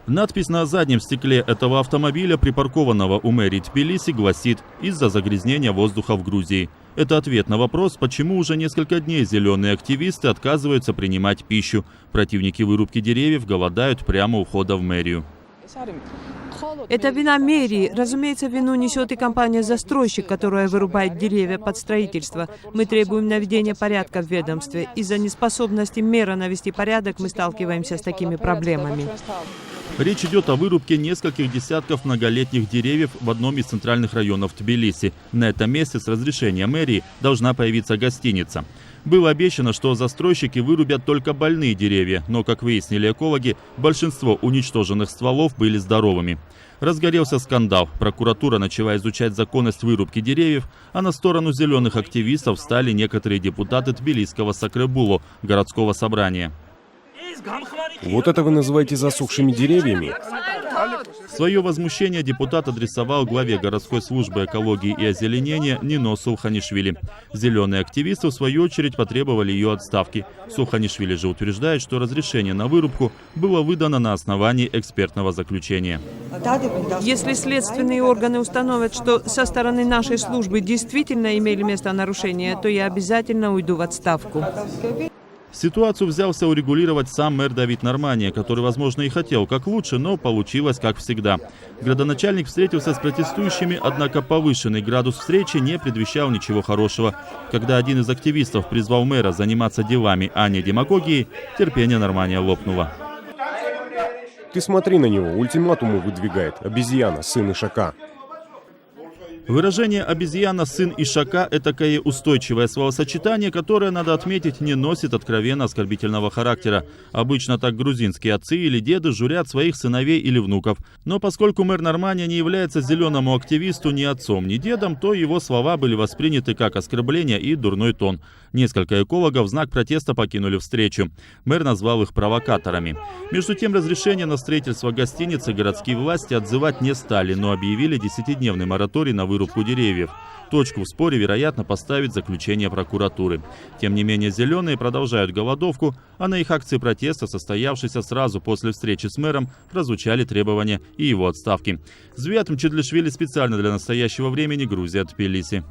Надпись на заднем стекле этого автомобиля, припаркованного у мэрии Тбилиси, гласит «Из-за загрязнения воздуха в Грузии». Это ответ на вопрос, почему уже несколько дней зеленые активисты отказываются принимать пищу. Противники вырубки деревьев голодают прямо у входа в мэрию. Это вина мэрии. Разумеется, вину несет и компания-застройщик, которая вырубает деревья под строительство. Мы требуем наведения порядка в ведомстве. Из-за неспособности мэра навести порядок мы сталкиваемся с такими проблемами. Речь идет о вырубке нескольких десятков многолетних деревьев в одном из центральных районов Тбилиси. На этом месте с разрешения мэрии должна появиться гостиница. Было обещано, что застройщики вырубят только больные деревья, но, как выяснили экологи, большинство уничтоженных стволов были здоровыми. Разгорелся скандал. Прокуратура начала изучать законность вырубки деревьев, а на сторону зеленых активистов встали некоторые депутаты Тбилисского Сакребулу, городского собрания. Вот это вы называете засохшими деревьями? Свое возмущение депутат адресовал главе городской службы экологии и озеленения Нино Сулханишвили. Зеленые активисты, в свою очередь, потребовали ее отставки. Сулханишвили же утверждает, что разрешение на вырубку было выдано на основании экспертного заключения. Если следственные органы установят, что со стороны нашей службы действительно имели место нарушения, то я обязательно уйду в отставку. Ситуацию взялся урегулировать сам мэр Давид Нормания, который, возможно, и хотел как лучше, но получилось как всегда. Градоначальник встретился с протестующими, однако повышенный градус встречи не предвещал ничего хорошего. Когда один из активистов призвал мэра заниматься делами, а не демагогией, терпение Нормания лопнуло. Ты смотри на него, ультиматуму выдвигает. Обезьяна, сын Ишака. Выражение «обезьяна, сын Ишака» – этакое устойчивое словосочетание, которое, надо отметить, не носит откровенно оскорбительного характера. Обычно так грузинские отцы или деды журят своих сыновей или внуков. Но поскольку мэр Нормания не является зеленому активисту ни отцом, ни дедом, то его слова были восприняты как оскорбление и дурной тон. Несколько экологов в знак протеста покинули встречу. Мэр назвал их провокаторами. Между тем, разрешение на строительство гостиницы городские власти отзывать не стали, но объявили 10-дневный мораторий на вырубку деревьев. Точку в споре, вероятно, поставит заключение прокуратуры. Тем не менее, зеленые продолжают голодовку, а на их акции протеста, состоявшейся сразу после встречи с мэром, прозвучали требования и его отставки. Звиат Мчедлишвили специально для настоящего времени, Грузия, Тбилиси.